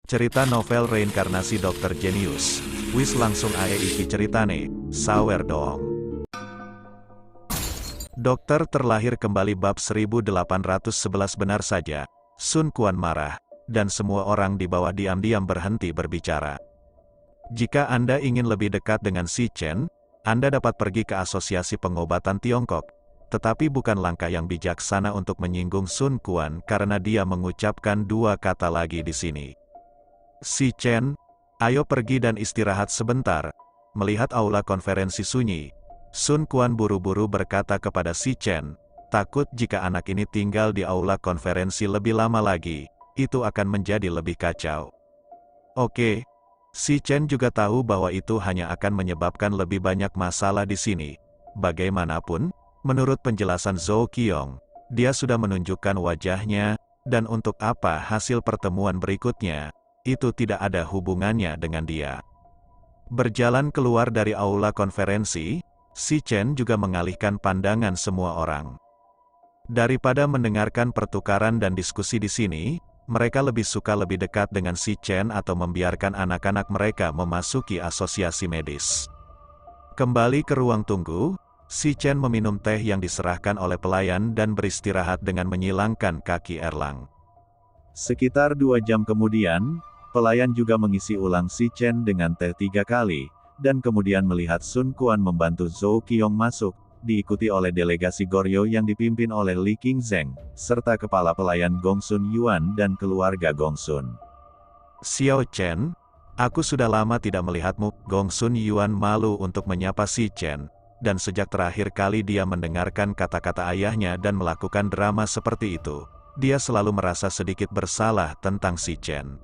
Cerita novel reinkarnasi Dokter Jenius. Wis langsung ae iki ceritane, sawer dong. Dokter terlahir kembali bab 1811 benar saja. Sun Quan marah, dan semua orang di bawah diam-diam berhenti berbicara. Jika Anda ingin lebih dekat dengan Si Chen, Anda dapat pergi ke Asosiasi Pengobatan Tiongkok. Tetapi bukan langkah yang bijaksana untuk menyinggung Sun Quan karena dia mengucapkan dua kata lagi di sini. Si Chen, ayo pergi dan istirahat sebentar. Melihat aula konferensi sunyi, Sun Quan buru-buru berkata kepada Si Chen, takut jika anak ini tinggal di aula konferensi lebih lama lagi, itu akan menjadi lebih kacau. Oke, Si Chen juga tahu bahwa itu hanya akan menyebabkan lebih banyak masalah di sini. Bagaimanapun, menurut penjelasan Zhou Qiong, dia sudah menunjukkan wajahnya, dan untuk apa hasil pertemuan berikutnya, itu tidak ada hubungannya dengan dia. Berjalan keluar dari aula konferensi, Si Chen juga mengalihkan pandangan semua orang. Daripada mendengarkan pertukaran dan diskusi di sini, mereka lebih suka lebih dekat dengan Si Chen atau membiarkan anak-anak mereka memasuki asosiasi medis. Kembali ke ruang tunggu, Si Chen meminum teh yang diserahkan oleh pelayan dan beristirahat dengan menyilangkan kaki Erlang. Sekitar 2 jam kemudian, pelayan juga mengisi ulang Si Chen dengan teh 3 kali, dan kemudian melihat Sun Quan membantu Zhou Qiong masuk, diikuti oleh delegasi Goryeo yang dipimpin oleh Li Qingzheng, serta kepala pelayan Gongsun Yuan dan keluarga Gongsun. Xiao Chen, aku sudah lama tidak melihatmu. Gongsun Yuan malu untuk menyapa Si Chen, dan sejak terakhir kali dia mendengarkan kata-kata ayahnya dan melakukan drama seperti itu, dia selalu merasa sedikit bersalah tentang Si Chen.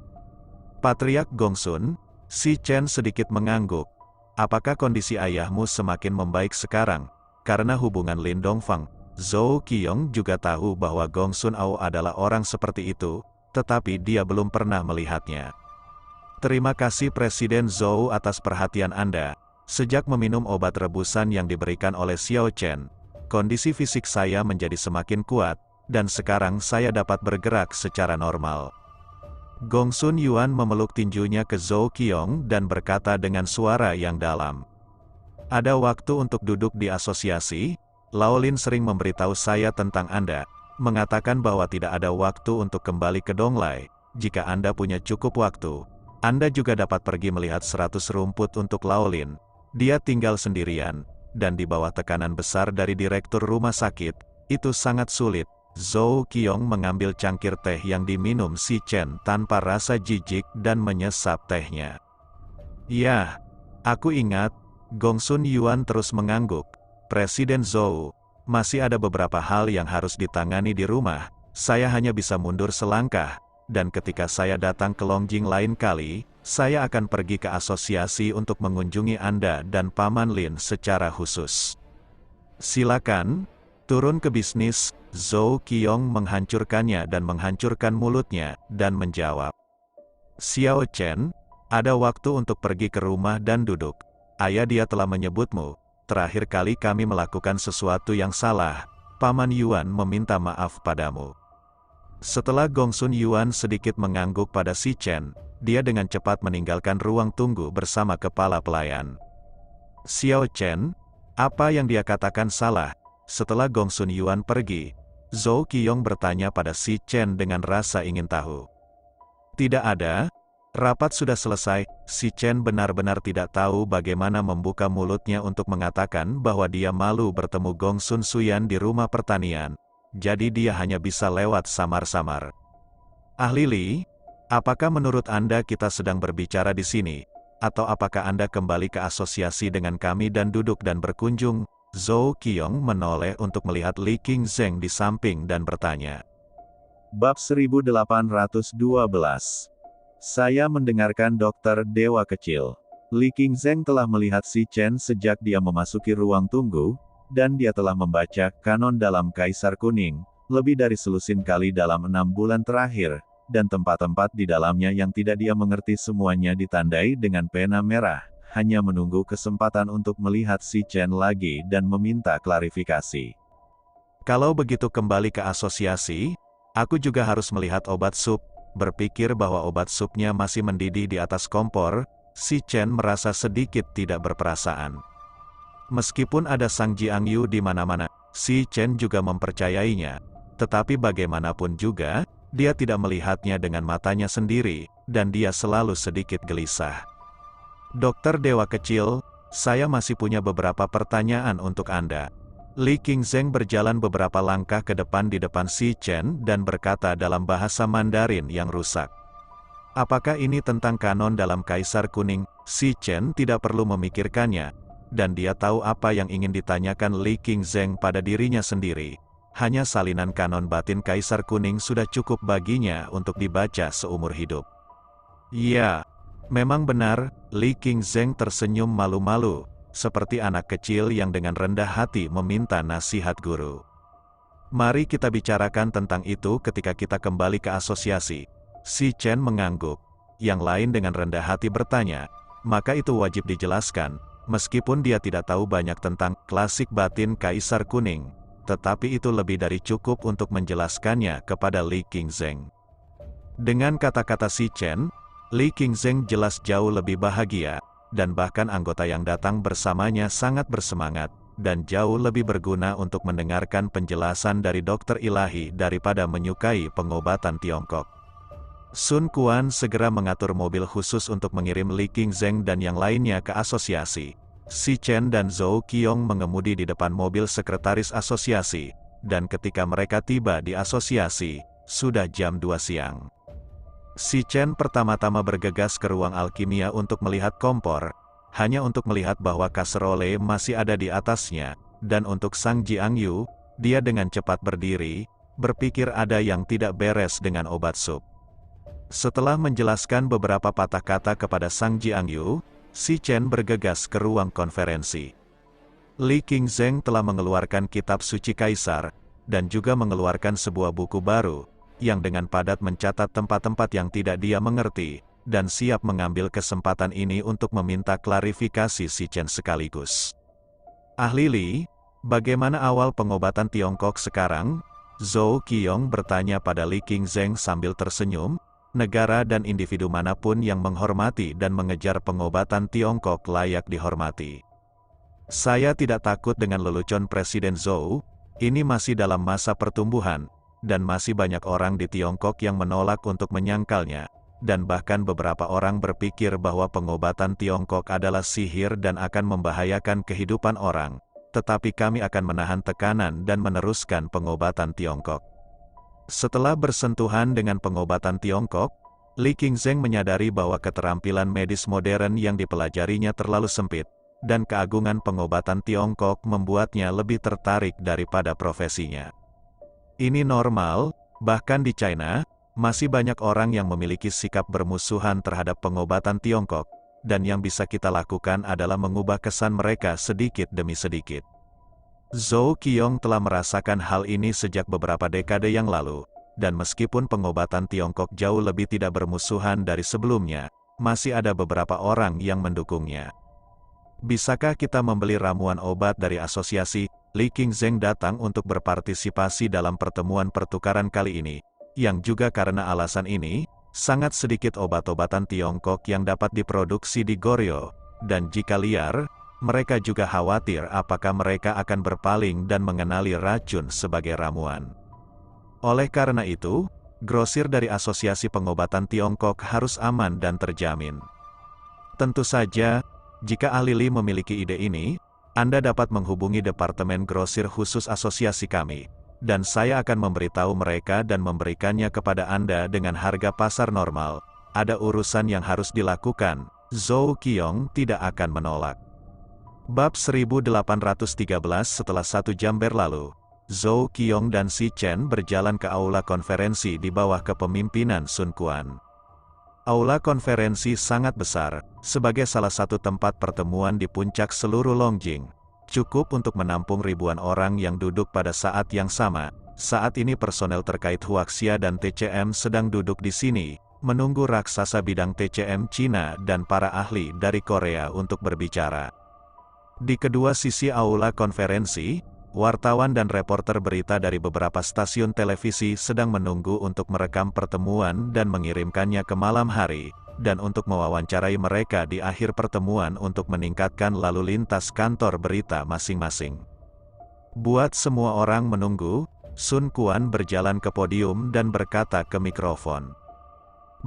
Patriark Gongsun, Si Chen sedikit mengangguk. Apakah kondisi ayahmu semakin membaik sekarang? Karena hubungan Lin Dongfang, Zhou Qiong juga tahu bahwa Gongsun Ao adalah orang seperti itu, tetapi dia belum pernah melihatnya. Terima kasih Presiden Zhou atas perhatian Anda. Sejak meminum obat rebusan yang diberikan oleh Xiao Chen, kondisi fisik saya menjadi semakin kuat, dan sekarang saya dapat bergerak secara normal. Gongsun Yuan memeluk tinjunya ke Zhou Qiong dan berkata dengan suara yang dalam. Ada waktu untuk duduk di asosiasi? Laolin sering memberitahu saya tentang Anda, mengatakan bahwa tidak ada waktu untuk kembali ke Donglai. Jika Anda punya cukup waktu, Anda juga dapat pergi melihat 100 rumput untuk Laolin. Dia tinggal sendirian, dan di bawah tekanan besar dari direktur rumah sakit, itu sangat sulit. Zhou Qiong mengambil cangkir teh yang diminum Si Chen tanpa rasa jijik dan menyesap tehnya. Ya, aku ingat. Gongsun Yuan terus mengangguk. Presiden Zhou, masih ada beberapa hal yang harus ditangani di rumah. Saya hanya bisa mundur selangkah, dan ketika saya datang ke Longjing lain kali, saya akan pergi ke asosiasi untuk mengunjungi Anda dan Paman Lin secara khusus. Silakan, turun ke bisnis. Zhou Qiong menghancurkannya dan menghancurkan mulutnya, dan menjawab. Xiao Chen, ada waktu untuk pergi ke rumah dan duduk. Ayah dia telah menyebutmu. Terakhir kali kami melakukan sesuatu yang salah, Paman Yuan meminta maaf padamu. Setelah Gongsun Yuan sedikit mengangguk pada Si Chen, dia dengan cepat meninggalkan ruang tunggu bersama kepala pelayan. Xiao Chen, apa yang dia katakan salah? Setelah Gongsun Yuan pergi, Zhou Qiong bertanya pada Si Chen dengan rasa ingin tahu. Tidak ada. Rapat sudah selesai. Si Chen benar-benar tidak tahu bagaimana membuka mulutnya untuk mengatakan bahwa dia malu bertemu Gongsun Suyan di rumah pertanian. Jadi dia hanya bisa lewat samar-samar. Ahli Li, apakah menurut Anda kita sedang berbicara di sini? Atau apakah Anda kembali ke asosiasi dengan kami dan duduk dan berkunjung? Zhou Qiong menoleh untuk melihat Li Qingzheng di samping dan bertanya. Bab 1812. Saya mendengarkan Dokter Dewa Kecil. Li Qingzheng telah melihat Si Chen sejak dia memasuki ruang tunggu, dan dia telah membaca kanon dalam Kaisar Kuning, lebih dari selusin kali dalam 6 bulan terakhir, dan tempat-tempat di dalamnya yang tidak dia mengerti semuanya ditandai dengan pena merah, hanya menunggu kesempatan untuk melihat Si Chen lagi dan meminta klarifikasi. Kalau begitu kembali ke asosiasi, aku juga harus melihat obat sup. berpikir bahwa obat supnya masih mendidih di atas kompor, si Chen merasa sedikit tidak berperasaan. Meskipun ada Sang Jiangyu di mana-mana, si Chen juga mempercayainya. Tetapi bagaimanapun juga, dia tidak melihatnya dengan matanya sendiri, dan dia selalu sedikit gelisah. Dokter Dewa Kecil, saya masih punya beberapa pertanyaan untuk Anda. Li Qingzheng berjalan beberapa langkah ke depan di depan si Chen dan berkata dalam bahasa Mandarin yang rusak. Apakah ini tentang kanon dalam Kaisar Kuning? Si Chen tidak perlu memikirkannya, dan dia tahu apa yang ingin ditanyakan Li Qingzheng pada dirinya sendiri. Hanya salinan kanon batin Kaisar Kuning sudah cukup baginya untuk dibaca seumur hidup. Ya, memang benar, Li Qingzheng tersenyum malu-malu, seperti anak kecil yang dengan rendah hati meminta nasihat guru. Mari kita bicarakan tentang itu ketika kita kembali ke asosiasi. Si Chen mengangguk. Yang lain dengan rendah hati bertanya, maka itu wajib dijelaskan, meskipun dia tidak tahu banyak tentang klasik batin Kaisar Kuning, tetapi itu lebih dari cukup untuk menjelaskannya kepada Li Qingzheng. Dengan kata-kata si Chen, Li Qingzheng jelas jauh lebih bahagia, dan bahkan anggota yang datang bersamanya sangat bersemangat, dan jauh lebih berguna untuk mendengarkan penjelasan dari dokter ilahi daripada menyukai pengobatan Tiongkok. Sun Quan segera mengatur mobil khusus untuk mengirim Li Qingzheng dan yang lainnya ke asosiasi. Si Chen dan Zhou Qiong mengemudi di depan mobil sekretaris asosiasi, dan ketika mereka tiba di asosiasi, sudah jam 2 siang. Si Chen pertama-tama bergegas ke ruang alkimia untuk melihat kompor, hanya untuk melihat bahwa kaserole masih ada di atasnya, dan untuk Sang Jiangyu, dia dengan cepat berdiri, berpikir ada yang tidak beres dengan obat sup. Setelah menjelaskan beberapa patah kata kepada Sang Jiangyu, si Chen bergegas ke ruang konferensi. Li Qingzheng telah mengeluarkan kitab suci Kaisar, dan juga mengeluarkan sebuah buku baru, yang dengan padat mencatat tempat-tempat yang tidak dia mengerti, dan siap mengambil kesempatan ini untuk meminta klarifikasi si Chen sekaligus. Ahli Li, bagaimana awal pengobatan Tiongkok sekarang? Zhou Qiong bertanya pada Li Qingzheng sambil tersenyum. Negara dan individu manapun yang menghormati dan mengejar pengobatan Tiongkok layak dihormati. Saya tidak takut dengan lelucon Presiden Zhou, ini masih dalam masa pertumbuhan, dan masih banyak orang di Tiongkok yang menolak untuk menyangkalnya, dan bahkan beberapa orang berpikir bahwa pengobatan Tiongkok adalah sihir dan akan membahayakan kehidupan orang, tetapi kami akan menahan tekanan dan meneruskan pengobatan Tiongkok. Setelah bersentuhan dengan pengobatan Tiongkok, Li Qingzheng menyadari bahwa keterampilan medis modern yang dipelajarinya terlalu sempit, dan keagungan pengobatan Tiongkok membuatnya lebih tertarik daripada profesinya. Ini normal, bahkan di China, masih banyak orang yang memiliki sikap bermusuhan terhadap pengobatan Tiongkok, dan yang bisa kita lakukan adalah mengubah kesan mereka sedikit demi sedikit. Zhou Qiong telah merasakan hal ini sejak beberapa dekade yang lalu, dan meskipun pengobatan Tiongkok jauh lebih tidak bermusuhan dari sebelumnya, masih ada beberapa orang yang mendukungnya. Bisakah kita membeli ramuan obat dari asosiasi? Li Qingzheng datang untuk berpartisipasi dalam pertemuan pertukaran kali ini, yang juga karena alasan ini, sangat sedikit obat-obatan Tiongkok yang dapat diproduksi di Goryeo, dan jika liar, mereka juga khawatir apakah mereka akan berpaling dan mengenali racun sebagai ramuan. Oleh karena itu, grosir dari Asosiasi Pengobatan Tiongkok harus aman dan terjamin. Tentu saja, jika ahli Li memiliki ide ini, Anda dapat menghubungi Departemen Grosir khusus asosiasi kami, dan saya akan memberitahu mereka dan memberikannya kepada Anda dengan harga pasar normal. Ada urusan yang harus dilakukan, Zhou Qiong tidak akan menolak. Bab 1813. Setelah 1 jam berlalu, Zhou Qiong dan si Chen berjalan ke aula konferensi di bawah kepemimpinan Sun Quan. Aula konferensi sangat besar, sebagai salah satu tempat pertemuan di puncak seluruh Longjing. Cukup untuk menampung ribuan orang yang duduk pada saat yang sama. Saat ini personel terkait Huaxia dan TCM sedang duduk di sini, menunggu raksasa bidang TCM Cina dan para ahli dari Korea untuk berbicara. Di kedua sisi aula konferensi, wartawan dan reporter berita dari beberapa stasiun televisi sedang menunggu untuk merekam pertemuan dan mengirimkannya ke malam hari, dan untuk mewawancarai mereka di akhir pertemuan untuk meningkatkan lalu lintas kantor berita masing-masing. Buat semua orang menunggu, Sun Quan berjalan ke podium dan berkata ke mikrofon.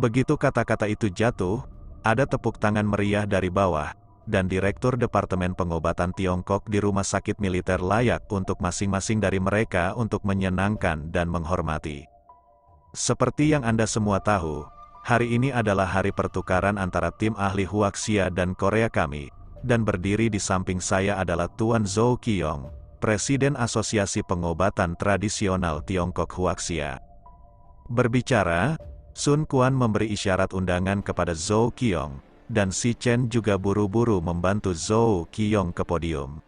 Begitu kata-kata itu jatuh, ada tepuk tangan meriah dari bawah, dan Direktur Departemen Pengobatan Tiongkok di Rumah Sakit Militer layak untuk masing-masing dari mereka untuk menyenangkan dan menghormati. Seperti yang Anda semua tahu, hari ini adalah hari pertukaran antara tim ahli Huaxia dan Korea kami, dan berdiri di samping saya adalah Tuan Zhou Qiong, Presiden Asosiasi Pengobatan Tradisional Tiongkok Huaxia. Berbicara, Sun Quan memberi isyarat undangan kepada Zhou Qiong, dan Si Chen juga buru-buru membantu Zhou Qiong ke podium.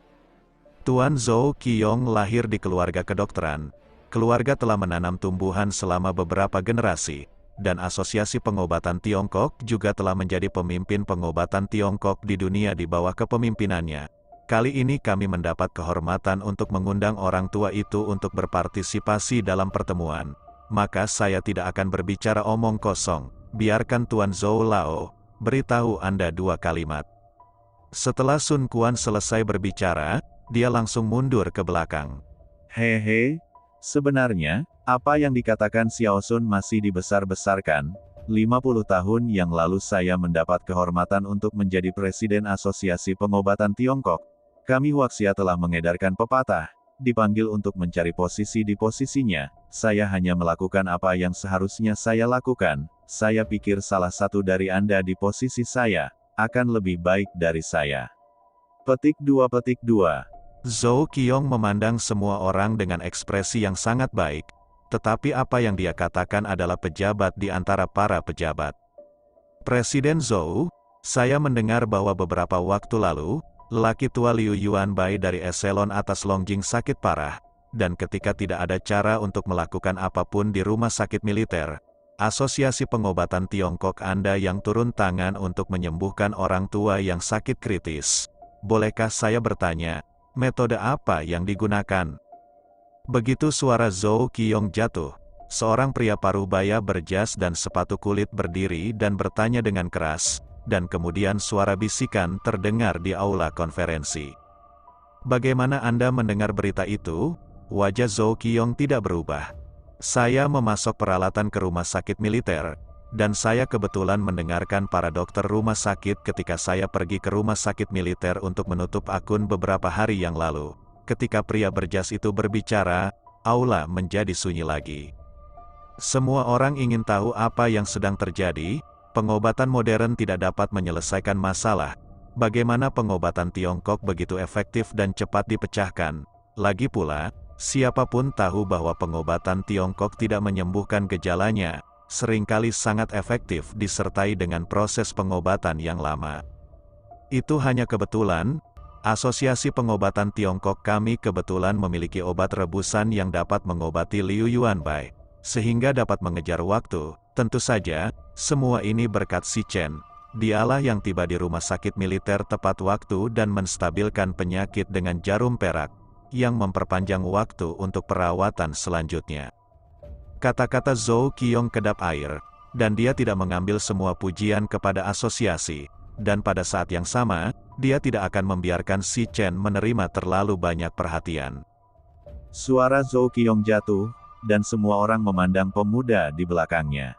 Tuan Zhou Qiong lahir di keluarga kedokteran. Keluarga telah menanam tumbuhan selama beberapa generasi, dan Asosiasi Pengobatan Tiongkok juga telah menjadi pemimpin pengobatan Tiongkok di dunia di bawah kepemimpinannya. Kali ini kami mendapat kehormatan untuk mengundang orang tua itu untuk berpartisipasi dalam pertemuan. Maka saya tidak akan berbicara omong kosong, biarkan Tuan Zhou Lao beritahu Anda 2 kalimat. Setelah Sun Quan selesai berbicara, dia langsung mundur ke belakang. Hehe, sebenarnya, apa yang dikatakan Xiao Sun masih dibesar-besarkan. 50 tahun yang lalu saya mendapat kehormatan untuk menjadi Presiden Asosiasi Pengobatan Tiongkok. Kami Huaxia telah mengedarkan pepatah, dipanggil untuk mencari posisi di posisinya. Saya hanya melakukan apa yang seharusnya saya lakukan. Saya pikir salah satu dari Anda di posisi saya, akan lebih baik dari saya. Petik 2. Zhou Qiong memandang semua orang dengan ekspresi yang sangat baik, tetapi apa yang dia katakan adalah pejabat di antara para pejabat. Presiden Zhou, saya mendengar bahwa beberapa waktu lalu, lelaki tua Liu Yuanbai dari eselon atas Longjing sakit parah, dan ketika tidak ada cara untuk melakukan apapun di rumah sakit militer, Asosiasi Pengobatan Tiongkok Anda yang turun tangan untuk menyembuhkan orang tua yang sakit kritis. Bolehkah saya bertanya, metode apa yang digunakan? Begitu suara Zhou Qiong jatuh, seorang pria parubaya berjas dan sepatu kulit berdiri dan bertanya dengan keras, dan kemudian suara bisikan terdengar di aula konferensi. Bagaimana Anda mendengar berita itu? Wajah Zhou Qiong tidak berubah. Saya memasok peralatan ke rumah sakit militer, dan saya kebetulan mendengarkan para dokter rumah sakit ketika saya pergi ke rumah sakit militer untuk menutup akun beberapa hari yang lalu. Ketika pria berjas itu berbicara, aula menjadi sunyi lagi. Semua orang ingin tahu apa yang sedang terjadi. Pengobatan modern tidak dapat menyelesaikan masalah. Bagaimana pengobatan Tiongkok begitu efektif dan cepat dipecahkan? Lagi pula, siapapun tahu bahwa pengobatan Tiongkok tidak menyembuhkan gejalanya, seringkali sangat efektif disertai dengan proses pengobatan yang lama. Itu hanya kebetulan. Asosiasi Pengobatan Tiongkok kami kebetulan memiliki obat rebusan yang dapat mengobati Liu Yuanbai, sehingga dapat mengejar waktu. Tentu saja, semua ini berkat Si Chen. Dialah yang tiba di rumah sakit militer tepat waktu dan menstabilkan penyakit dengan jarum perak, yang memperpanjang waktu untuk perawatan selanjutnya. Kata-kata Zhou Qiong kedap air, dan dia tidak mengambil semua pujian kepada asosiasi, dan pada saat yang sama, dia tidak akan membiarkan Si Chen menerima terlalu banyak perhatian. Suara Zhou Qiong jatuh, dan semua orang memandang pemuda di belakangnya.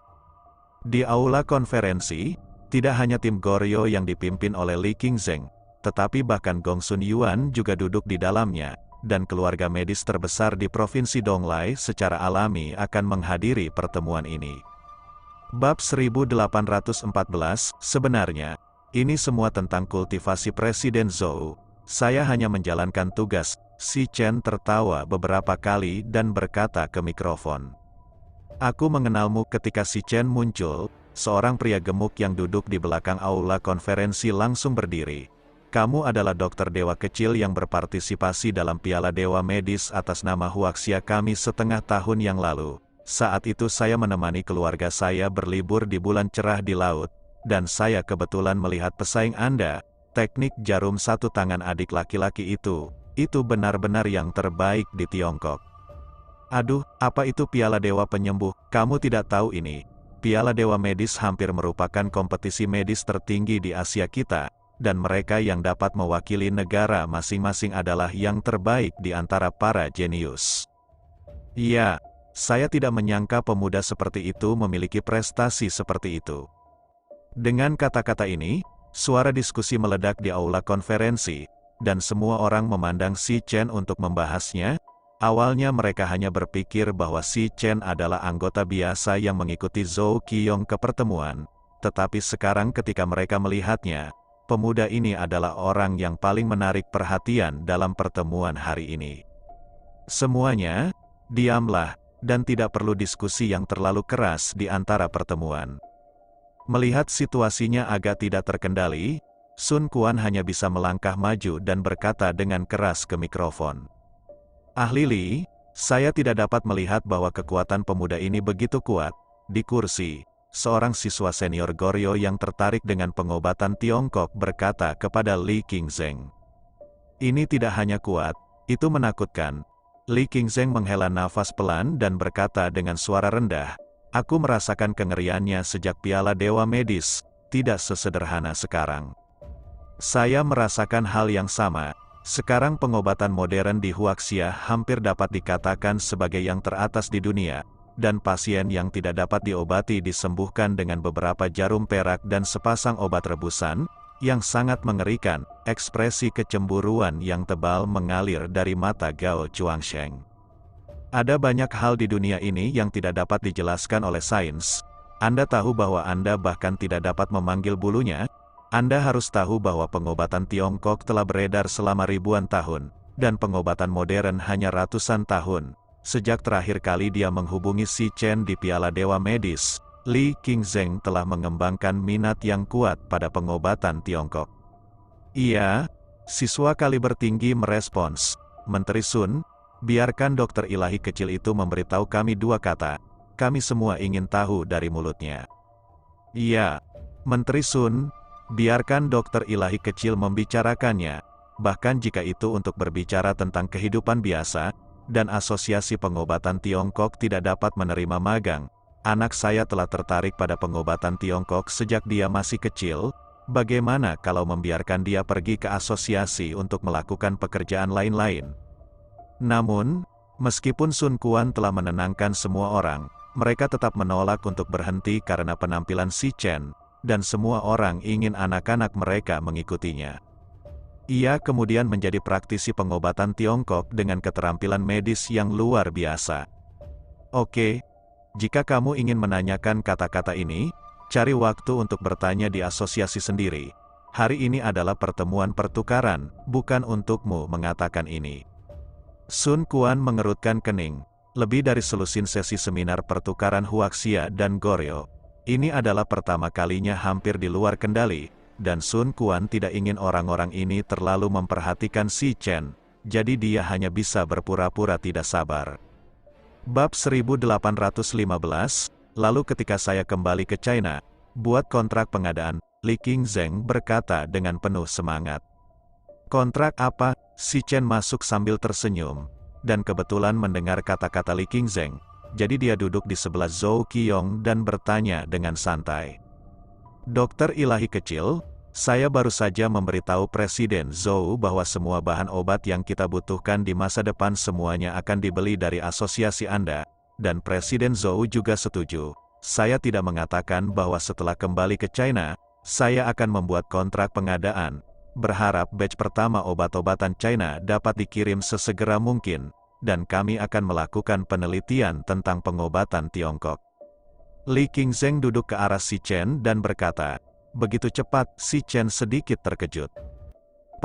Di aula konferensi, tidak hanya tim Goryeo yang dipimpin oleh Li Qingzheng, tetapi bahkan Gong Sun Yuan juga duduk di dalamnya, dan keluarga medis terbesar di Provinsi Donglai secara alami akan menghadiri pertemuan ini. Bab 1814, sebenarnya, ini semua tentang kultivasi Presiden Zhou. Saya hanya menjalankan tugas. Si Chen tertawa beberapa kali dan berkata ke mikrofon. Aku mengenalmu. Ketika Si Chen muncul, seorang pria gemuk yang duduk di belakang aula konferensi langsung berdiri. Kamu adalah dokter dewa kecil yang berpartisipasi dalam Piala Dewa Medis atas nama Huaxia kami setengah tahun yang lalu. Saat itu saya menemani keluarga saya berlibur di bulan cerah di laut, dan saya kebetulan melihat pesaing Anda, teknik jarum satu tangan adik laki-laki itu, Itu benar-benar yang terbaik di Tiongkok. Aduh, apa itu Piala Dewa Penyembuh? Kamu tidak tahu ini. Piala Dewa Medis hampir merupakan kompetisi medis tertinggi di Asia kita, dan mereka yang dapat mewakili negara masing-masing adalah yang terbaik di antara para jenius. Iya, saya tidak menyangka pemuda seperti itu memiliki prestasi seperti itu. Dengan kata-kata ini, suara diskusi meledak di aula konferensi, dan semua orang memandang Si Chen untuk membahasnya. Awalnya mereka hanya berpikir bahwa Si Chen adalah anggota biasa yang mengikuti Zhou Qiyong ke pertemuan, tetapi sekarang ketika mereka melihatnya, pemuda ini adalah orang yang paling menarik perhatian dalam pertemuan hari ini. Semuanya, diamlah, dan tidak perlu diskusi yang terlalu keras di antara pertemuan. Melihat situasinya agak tidak terkendali, Sun Quan hanya bisa melangkah maju dan berkata dengan keras ke mikrofon. Ahli Li, saya tidak dapat melihat bahwa kekuatan pemuda ini begitu kuat. Di kursi, seorang siswa senior Goryeo yang tertarik dengan pengobatan Tiongkok berkata kepada Li Qingzheng. Ini tidak hanya kuat, itu menakutkan. Li Qingzheng menghela nafas pelan dan berkata dengan suara rendah, aku merasakan kengeriannya sejak Piala Dewa Medis, tidak sesederhana sekarang. Saya merasakan hal yang sama. Sekarang pengobatan modern di Huaxia hampir dapat dikatakan sebagai yang teratas di dunia, dan pasien yang tidak dapat diobati disembuhkan dengan beberapa jarum perak dan sepasang obat rebusan, yang sangat mengerikan. Ekspresi kecemburuan yang tebal mengalir dari mata Gao Chuangsheng. Ada banyak hal di dunia ini yang tidak dapat dijelaskan oleh sains. Anda tahu bahwa Anda bahkan tidak dapat memanggil bulunya. Anda harus tahu bahwa pengobatan Tiongkok telah beredar selama ribuan tahun, dan pengobatan modern hanya ratusan tahun. Sejak terakhir kali dia menghubungi Si Chen di Piala Dewa Medis, Li Qingzheng telah mengembangkan minat yang kuat pada pengobatan Tiongkok. Iya, siswa kaliber tinggi merespons. Menteri Sun, biarkan dokter ilahi kecil itu memberitahu kami dua kata. Kami semua ingin tahu dari mulutnya. Iya, Menteri Sun, biarkan dokter ilahi kecil membicarakannya, bahkan jika itu untuk berbicara tentang kehidupan biasa, dan asosiasi pengobatan Tiongkok tidak dapat menerima magang. Anak saya telah tertarik pada pengobatan Tiongkok sejak dia masih kecil, bagaimana kalau membiarkan dia pergi ke asosiasi untuk melakukan pekerjaan lain-lain? Namun, meskipun Sun Quan telah menenangkan semua orang, mereka tetap menolak untuk berhenti karena penampilan Si Chen, dan semua orang ingin anak-anak mereka mengikutinya. Ia kemudian menjadi praktisi pengobatan Tiongkok dengan keterampilan medis yang luar biasa. Oke, jika kamu ingin menanyakan kata-kata ini, cari waktu untuk bertanya di asosiasi sendiri. Hari ini adalah pertemuan pertukaran, bukan untukmu mengatakan ini. Sun Quan mengerutkan kening. Lebih dari selusin sesi seminar pertukaran Huaxia dan Goryeo. Ini adalah pertama kalinya hampir di luar kendali, dan Sun Quan tidak ingin orang-orang ini terlalu memperhatikan Si Chen, jadi dia hanya bisa berpura-pura tidak sabar. Bab 1815, lalu ketika saya kembali ke China, buat kontrak pengadaan, Li Qingzheng berkata dengan penuh semangat. Kontrak apa? Si Chen masuk sambil tersenyum, dan kebetulan mendengar kata-kata Li Qingzheng. Jadi dia duduk di sebelah Zhou Qiyong dan bertanya dengan santai. Dokter ilahi kecil, saya baru saja memberitahu Presiden Zhou bahwa semua bahan obat yang kita butuhkan di masa depan semuanya akan dibeli dari asosiasi Anda, dan Presiden Zhou juga setuju. Saya tidak mengatakan bahwa setelah kembali ke China, saya akan membuat kontrak pengadaan, berharap batch pertama obat-obatan China dapat dikirim sesegera mungkin, dan kami akan melakukan penelitian tentang pengobatan Tiongkok. Li Qingzheng duduk ke arah Si Chen dan berkata, begitu cepat. Si Chen sedikit terkejut.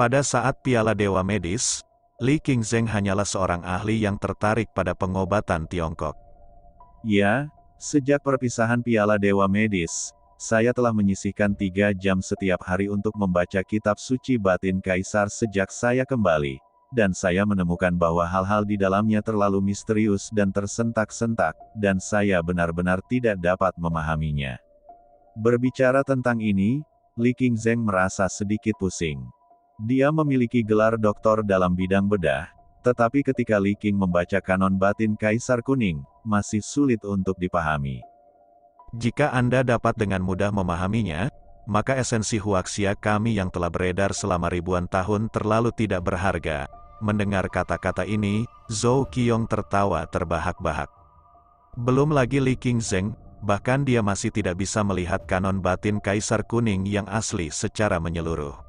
Pada saat Piala Dewa Medis, Li Qingzheng hanyalah seorang ahli yang tertarik pada pengobatan Tiongkok. Ya, sejak perpisahan Piala Dewa Medis, saya telah menyisihkan 3 jam setiap hari untuk membaca kitab suci batin Kaisar sejak saya kembali. Dan saya menemukan bahwa hal-hal di dalamnya terlalu misterius dan tersentak-sentak, dan saya benar-benar tidak dapat memahaminya. Berbicara tentang ini, Li Qingzheng merasa sedikit pusing. Dia memiliki gelar doktor dalam bidang bedah, tetapi ketika Li Qing membaca kanon batin Kaisar Kuning, masih sulit untuk dipahami. Jika Anda dapat dengan mudah memahaminya, maka esensi huaxia kami yang telah beredar selama ribuan tahun terlalu tidak berharga. Mendengar kata-kata ini, Zhou Qiong tertawa terbahak-bahak. Belum lagi Li Qingzheng, bahkan dia masih tidak bisa melihat kanon batin Kaisar Kuning yang asli secara menyeluruh.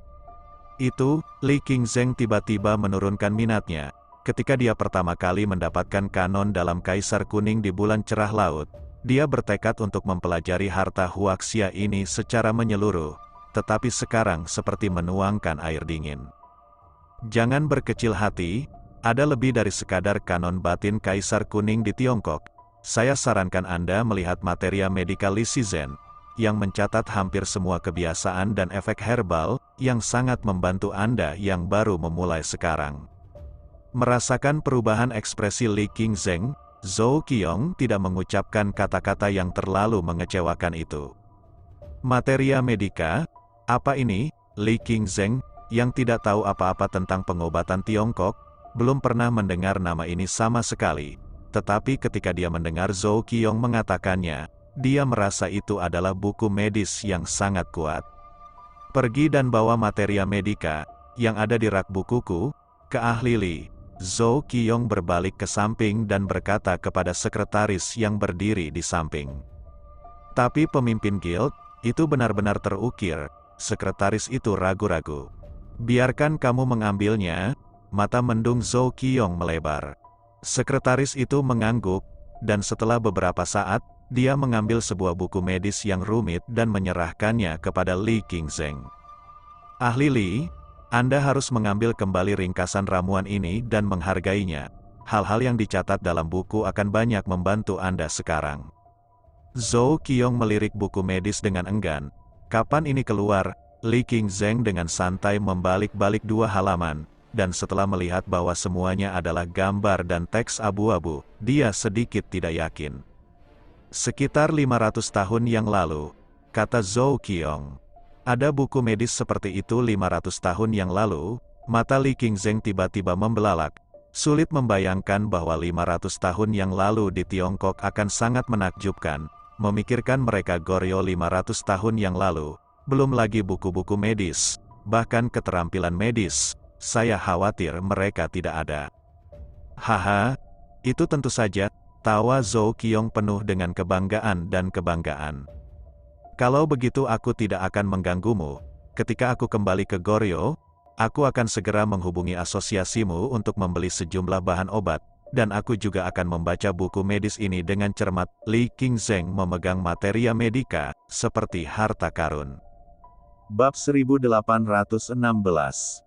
Itu, Li Qingzheng tiba-tiba menurunkan minatnya. Ketika dia pertama kali mendapatkan kanon dalam Kaisar Kuning di bulan cerah laut, dia bertekad untuk mempelajari harta huaxia ini secara menyeluruh, tetapi sekarang seperti menuangkan air dingin. Jangan berkecil hati, ada lebih dari sekadar kanon batin Kaisar Kuning di Tiongkok. Saya sarankan Anda melihat Materia Medica Li Shizhen, yang mencatat hampir semua kebiasaan dan efek herbal, yang sangat membantu Anda yang baru memulai sekarang. Merasakan perubahan ekspresi Li Qingzheng, Zhou Qiong tidak mengucapkan kata-kata yang terlalu mengecewakan itu. Materia Medica, apa ini? Li Qingzheng, yang tidak tahu apa-apa tentang pengobatan Tiongkok, belum pernah mendengar nama ini sama sekali. Tetapi ketika dia mendengar Zhou Qiong mengatakannya, dia merasa itu adalah buku medis yang sangat kuat. Pergi dan bawa Materia Medica, yang ada di rak bukuku, ke ahli Li. Zhou Qiong berbalik ke samping dan berkata kepada sekretaris yang berdiri di samping. Tapi pemimpin guild, itu benar-benar terukir. Sekretaris itu ragu-ragu. Biarkan kamu mengambilnya. Mata mendung Zhou Qiong melebar. Sekretaris itu mengangguk, dan setelah beberapa saat, dia mengambil sebuah buku medis yang rumit dan menyerahkannya kepada Li Qingzheng. Ahli Li, Anda harus mengambil kembali ringkasan ramuan ini dan menghargainya. Hal-hal yang dicatat dalam buku akan banyak membantu Anda sekarang. Zhou Qiong melirik buku medis dengan enggan. Kapan ini keluar? Li Qingzheng dengan santai membalik-balik 2 halaman. Dan setelah melihat bahwa semuanya adalah gambar dan teks abu-abu, dia sedikit tidak yakin. Sekitar 500 tahun yang lalu, kata Zhou Qiong. Ada buku medis seperti itu 500 tahun yang lalu. Mata Li Qingzheng tiba-tiba membelalak. Sulit membayangkan bahwa 500 tahun yang lalu di Tiongkok akan sangat menakjubkan. Memikirkan mereka Goryeo 500 tahun yang lalu, belum lagi buku-buku medis, bahkan keterampilan medis. Saya khawatir mereka tidak ada. Haha, itu tentu saja, tawa Zhou Qiong penuh dengan kebanggaan dan kebanggaan. Kalau begitu aku tidak akan mengganggumu. Ketika aku kembali ke Goryeo, aku akan segera menghubungi asosiasimu untuk membeli sejumlah bahan obat, dan aku juga akan membaca buku medis ini dengan cermat. Li Qingzheng memegang Materia Medica, seperti harta karun. Bab 1816.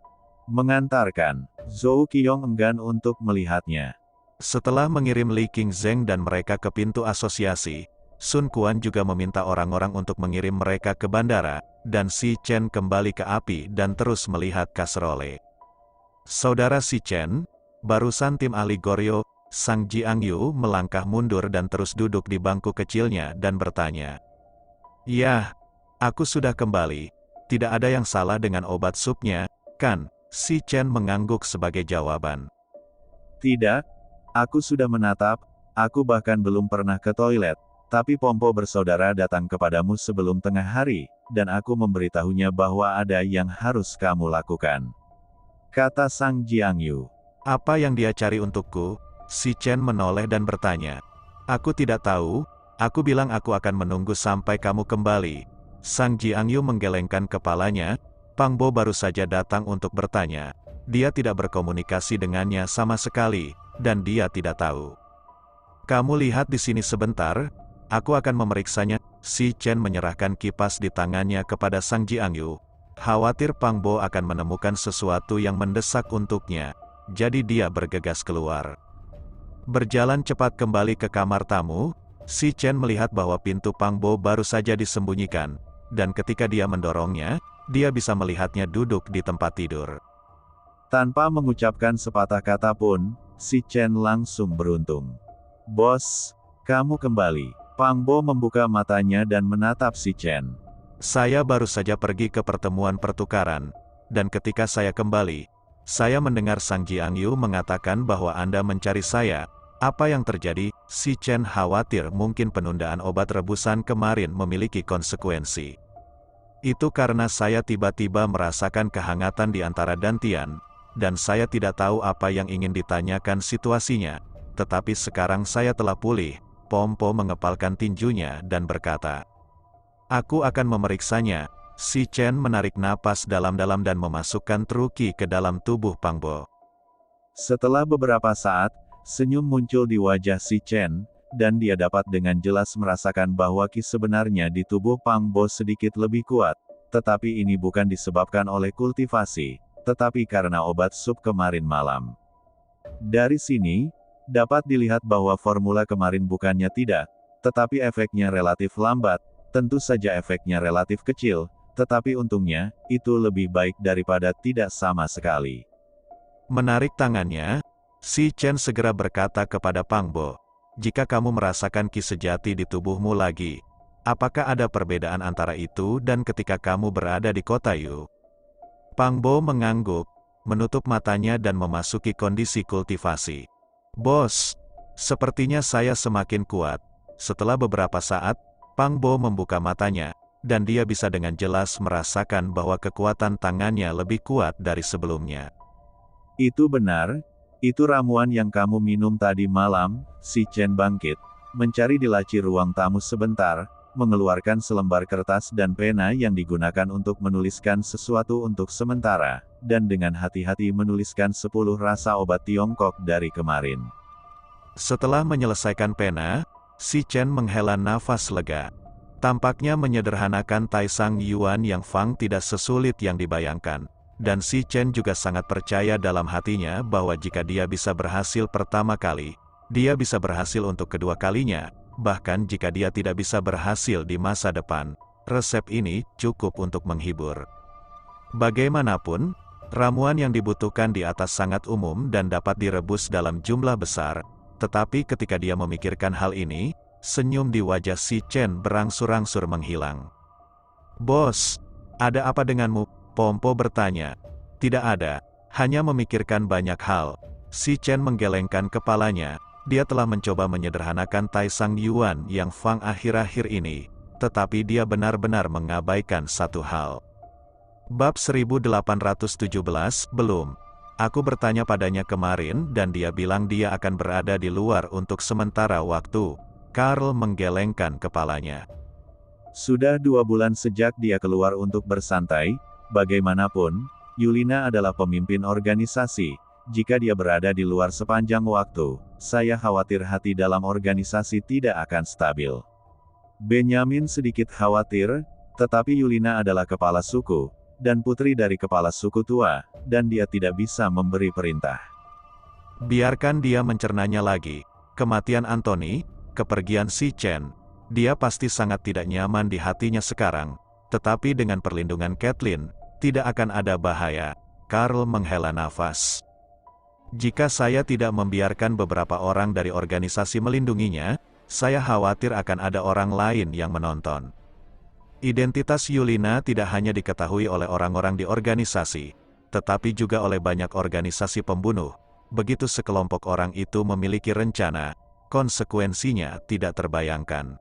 Mengantarkan. Zhou Qiong enggan untuk melihatnya. Setelah mengirim Li Qingzheng dan mereka ke pintu asosiasi, Sun Quan juga meminta orang-orang untuk mengirim mereka ke bandara, dan Si Chen kembali ke api dan terus melihat kasrole. Saudara Si Chen, barusan tim ahli Goryeo, Sang Jiangyu melangkah mundur dan terus duduk di bangku kecilnya dan bertanya. Yah, aku sudah kembali. Tidak ada yang salah dengan obat supnya, kan? Si Chen mengangguk sebagai jawaban. Tidak, aku sudah menatap, aku bahkan belum pernah ke toilet, tapi Pompo bersaudara datang kepadamu sebelum tengah hari, dan aku memberitahunya bahwa ada yang harus kamu lakukan. Kata Sang Jiangyu. Apa yang dia cari untukku? Si Chen menoleh dan bertanya. Aku tidak tahu, aku bilang aku akan menunggu sampai kamu kembali. Sang Jiangyu menggelengkan kepalanya. Pang Bo baru saja datang untuk bertanya. Dia tidak berkomunikasi dengannya sama sekali, dan dia tidak tahu. Kamu lihat di sini sebentar, aku akan memeriksanya. Si Chen menyerahkan kipas di tangannya kepada Sang Jiangyu. Khawatir Pang Bo akan menemukan sesuatu yang mendesak untuknya, jadi dia bergegas keluar. Berjalan cepat kembali ke kamar tamu, Si Chen melihat bahwa pintu Pang Bo baru saja disembunyikan, dan ketika dia mendorongnya, dia bisa melihatnya duduk di tempat tidur. Tanpa mengucapkan sepatah kata pun, Si Chen langsung beruntung. Bos, kamu kembali. Pang Bo membuka matanya dan menatap Si Chen. Saya baru saja pergi ke pertemuan pertukaran. dan ketika saya kembali, saya mendengar Sang Jiang Yu mengatakan bahwa Anda mencari saya. Apa yang terjadi? Si Chen khawatir mungkin penundaan obat rebusan kemarin memiliki konsekuensi. Itu karena saya tiba-tiba merasakan kehangatan di antara Dantian, dan saya tidak tahu apa yang ingin ditanyakan situasinya. Tetapi sekarang saya telah pulih. Pompo mengepalkan tinjunya dan berkata, "Aku akan memeriksanya." Si Chen menarik napas dalam-dalam dan memasukkan truki ke dalam tubuh Pang Bo. Setelah beberapa saat, senyum muncul di wajah si Chen, dan dia dapat dengan jelas merasakan bahwa ki sebenarnya di tubuh Pang Bo sedikit lebih kuat, tetapi ini bukan disebabkan oleh kultivasi, tetapi karena obat sup kemarin malam. Dari sini, dapat dilihat bahwa formula kemarin bukannya tidak, tetapi efeknya relatif lambat, tentu saja efeknya relatif kecil, tetapi untungnya, itu lebih baik daripada tidak sama sekali. Menarik tangannya, si Chen segera berkata kepada Pang Bo, "Jika kamu merasakan ki sejati di tubuhmu lagi, apakah ada perbedaan antara itu dan ketika kamu berada di kota Yu?" Pang Bo mengangguk, menutup matanya dan memasuki kondisi kultivasi. "Bos, sepertinya saya semakin kuat." Setelah beberapa saat, Pang Bo membuka matanya, dan dia bisa dengan jelas merasakan bahwa kekuatan tangannya lebih kuat dari sebelumnya. Itu benar, itu ramuan yang kamu minum tadi malam. Si Chen bangkit, mencari di laci ruang tamu sebentar, mengeluarkan selembar kertas dan pena yang digunakan untuk menuliskan sesuatu untuk sementara, dan dengan hati-hati menuliskan 10 rasa obat Tiongkok dari kemarin. Setelah menyelesaikan pena, si Chen menghela nafas lega. Tampaknya menyederhanakan Taisang Yuan yang Fang tidak sesulit yang dibayangkan. Dan si Chen juga sangat percaya dalam hatinya bahwa jika dia bisa berhasil pertama kali, dia bisa berhasil untuk kedua kalinya. Bahkan jika dia tidak bisa berhasil di masa depan, resep ini cukup untuk menghibur. Bagaimanapun, ramuan yang dibutuhkan di atas sangat umum dan dapat direbus dalam jumlah besar. Tetapi ketika dia memikirkan hal ini, senyum di wajah si Chen berangsur-angsur menghilang. "Bos, ada apa denganmu?" Pompo bertanya. "Tidak ada, hanya memikirkan banyak hal." Si Chen menggelengkan kepalanya. Dia telah mencoba menyederhanakan Taisang Yuan yang Fang akhir-akhir ini, tetapi dia benar-benar mengabaikan satu hal. Bab 1817, belum. Aku bertanya padanya kemarin dan dia bilang dia akan berada di luar untuk sementara waktu. Karl menggelengkan kepalanya. Sudah 2 bulan sejak dia keluar untuk bersantai. Bagaimanapun, Yulina adalah pemimpin organisasi. Jika dia berada di luar sepanjang waktu, saya khawatir hati dalam organisasi tidak akan stabil. Benyamin sedikit khawatir, tetapi Yulina adalah kepala suku, dan putri dari kepala suku tua, dan dia tidak bisa memberi perintah. Biarkan dia mencernanya lagi. Kematian Anthony, kepergian si Chen, dia pasti sangat tidak nyaman di hatinya sekarang, tetapi dengan perlindungan Kathleen, tidak akan ada bahaya. Karl menghela nafas. Jika saya tidak membiarkan beberapa orang dari organisasi melindunginya, saya khawatir akan ada orang lain yang menonton. Identitas Yulina tidak hanya diketahui oleh orang-orang di organisasi, tetapi juga oleh banyak organisasi pembunuh. Begitu sekelompok orang itu memiliki rencana, konsekuensinya tidak terbayangkan.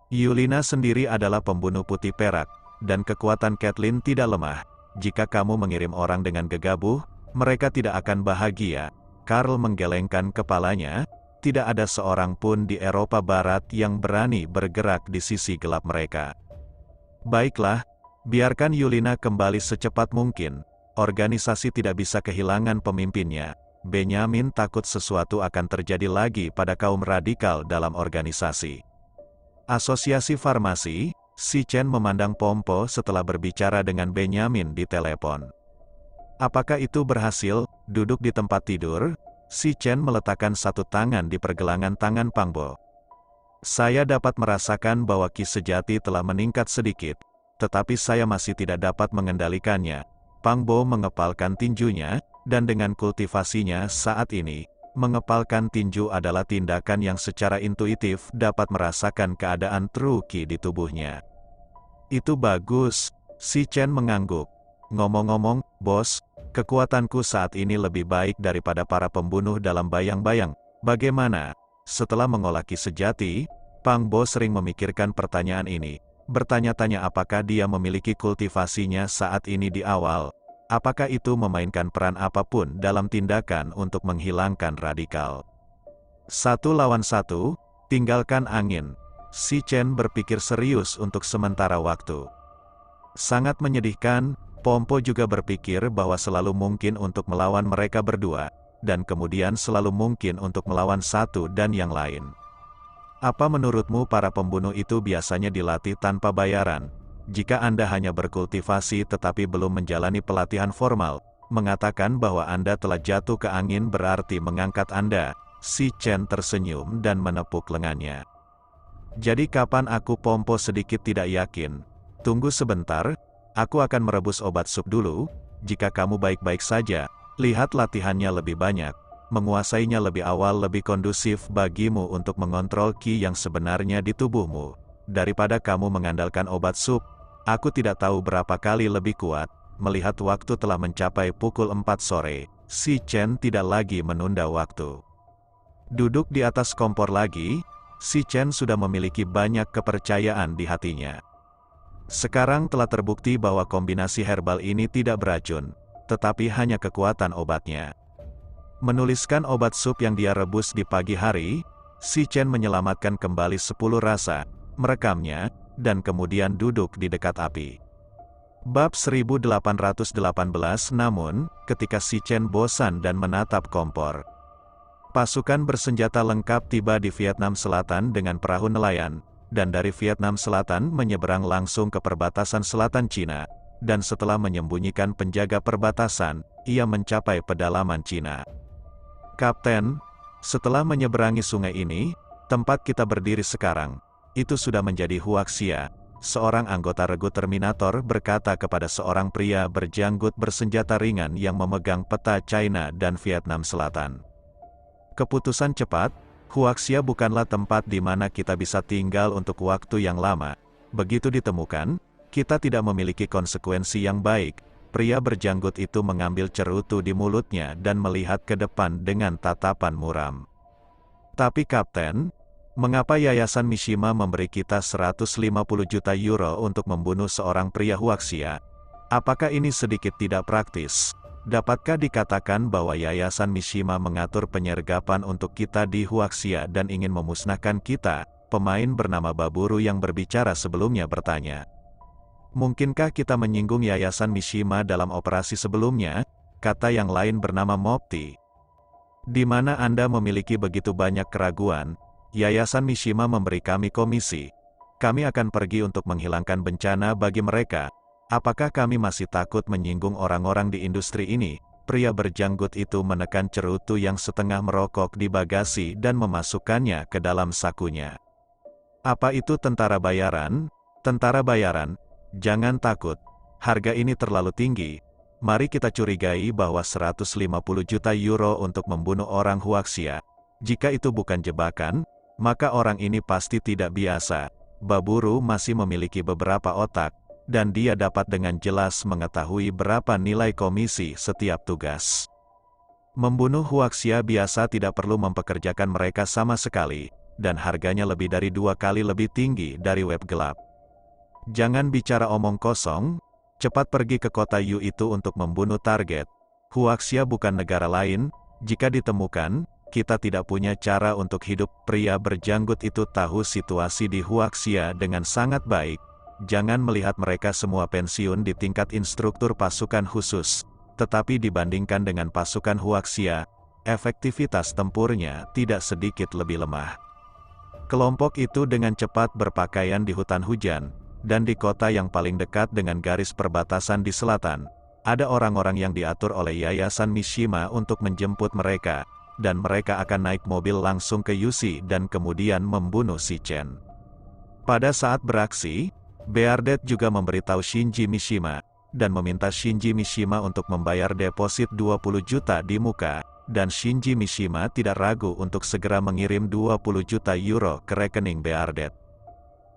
Yulina sendiri adalah pembunuh putih perak, dan kekuatan Kathleen tidak lemah. Jika kamu mengirim orang dengan gegabah, mereka tidak akan bahagia. Karl menggelengkan kepalanya. Tidak ada seorang pun di Eropa Barat yang berani bergerak di sisi gelap mereka. Baiklah, biarkan Yulina kembali secepat mungkin. Organisasi tidak bisa kehilangan pemimpinnya. Benyamin takut sesuatu akan terjadi lagi pada kaum radikal dalam organisasi. Asosiasi Farmasi, si Chen memandang Pompo setelah berbicara dengan Benyamin di telepon. Apakah itu berhasil? Duduk di tempat tidur, si Chen meletakkan satu tangan di pergelangan tangan Pang Bo. Saya dapat merasakan bahwa ki sejati telah meningkat sedikit, tetapi saya masih tidak dapat mengendalikannya. Pang Bo mengepalkan tinjunya, dan dengan kultivasinya saat ini, mengepalkan tinju adalah tindakan yang secara intuitif dapat merasakan keadaan true ki di tubuhnya. Itu bagus, si Chen mengangguk. Ngomong-ngomong, bos, kekuatanku saat ini lebih baik daripada para pembunuh dalam bayang-bayang. Bagaimana? Setelah mengolah Ki sejati, Pang Bo sering memikirkan pertanyaan ini. Bertanya-tanya apakah dia memiliki kultivasinya saat ini di awal. Apakah itu memainkan peran apapun dalam tindakan untuk menghilangkan radikal. 1 lawan 1, tinggalkan angin. Si Chen berpikir serius untuk sementara waktu. Sangat menyedihkan, Pompo juga berpikir bahwa selalu mungkin untuk melawan mereka berdua, dan kemudian selalu mungkin untuk melawan satu dan yang lain. Apa menurutmu para pembunuh itu biasanya dilatih tanpa bayaran? Jika Anda hanya berkultivasi tetapi belum menjalani pelatihan formal, mengatakan bahwa Anda telah jatuh ke angin berarti mengangkat Anda. Si Chen tersenyum dan menepuk lengannya. Jadi kapan aku? Pompo sedikit tidak yakin. Tunggu sebentar. Aku akan merebus obat sup dulu. Jika kamu baik-baik saja, lihat latihannya lebih banyak. Menguasainya lebih awal lebih kondusif bagimu untuk mengontrol ki yang sebenarnya di tubuhmu. Daripada kamu mengandalkan obat sup, aku tidak tahu berapa kali lebih kuat. Melihat waktu telah mencapai pukul 4 sore, si Chen tidak lagi menunda waktu. Duduk di atas kompor lagi, si Chen sudah memiliki banyak kepercayaan di hatinya. Sekarang telah terbukti bahwa kombinasi herbal ini tidak beracun, tetapi hanya kekuatan obatnya. Menuliskan obat sup yang dia rebus di pagi hari, si Chen menyelamatkan kembali 10 rasa, merekamnya, dan kemudian duduk di dekat api. Bab 1818. Namun, ketika si Chen bosan dan menatap kompor, pasukan bersenjata lengkap tiba di Vietnam Selatan dengan perahu nelayan, dan dari Vietnam Selatan menyeberang langsung ke perbatasan selatan Cina, dan setelah menyembunyikan penjaga perbatasan, ia mencapai pedalaman Cina. Kapten, setelah menyeberangi sungai ini, tempat kita berdiri sekarang, itu sudah menjadi Huaxia. Seorang anggota regu Terminator berkata kepada seorang pria berjanggut bersenjata ringan yang memegang peta China dan Vietnam Selatan. Keputusan cepat. Huaxia bukanlah tempat di mana kita bisa tinggal untuk waktu yang lama. Begitu ditemukan, kita tidak memiliki konsekuensi yang baik. Pria berjanggut itu mengambil cerutu di mulutnya dan melihat ke depan dengan tatapan muram. Tapi Kapten, mengapa Yayasan Mishima memberi kita 150 juta euro untuk membunuh seorang pria Huaxia? Apakah ini sedikit tidak praktis? Dapatkah dikatakan bahwa Yayasan Mishima mengatur penyergapan untuk kita di Huaxia dan ingin memusnahkan kita? Pemain bernama Baburu yang berbicara sebelumnya bertanya. Mungkinkah kita menyinggung Yayasan Mishima dalam operasi sebelumnya? Kata yang lain bernama Mopti. Di mana Anda memiliki begitu banyak keraguan? Yayasan Mishima memberi kami komisi. Kami akan pergi untuk menghilangkan bencana bagi mereka. Apakah kami masih takut menyinggung orang-orang di industri ini? Pria berjanggut itu menekan cerutu yang setengah merokok di bagasi dan memasukkannya ke dalam sakunya. Apa itu tentara bayaran? Tentara bayaran? Jangan takut. Harga ini terlalu tinggi. Mari kita curigai bahwa 150 juta euro untuk membunuh orang Huaxia. Jika itu bukan jebakan, maka orang ini pasti tidak biasa. Baburu masih memiliki beberapa otak, dan dia dapat dengan jelas mengetahui berapa nilai komisi setiap tugas. Membunuh Huaxia biasa tidak perlu mempekerjakan mereka sama sekali, dan harganya lebih dari 2 kali lebih tinggi dari web gelap. Jangan bicara omong kosong, cepat pergi ke kota Yu itu untuk membunuh target. Huaxia bukan negara lain, jika ditemukan, kita tidak punya cara untuk hidup. Pria berjanggut itu tahu situasi di Huaxia dengan sangat baik. Jangan melihat mereka semua pensiun di tingkat instruktur pasukan khusus, tetapi dibandingkan dengan pasukan Huaxia, efektivitas tempurnya tidak sedikit lebih lemah. Kelompok itu dengan cepat berpakaian di hutan hujan, dan di kota yang paling dekat dengan garis perbatasan di selatan, ada orang-orang yang diatur oleh Yayasan Mishima untuk menjemput mereka, dan mereka akan naik mobil langsung ke Yushi dan kemudian membunuh si Chen. Pada saat beraksi, Beardet juga memberitahu Shinji Mishima, dan meminta Shinji Mishima untuk membayar deposit 20 juta di muka, dan Shinji Mishima tidak ragu untuk segera mengirim 20 juta euro ke rekening Beardet.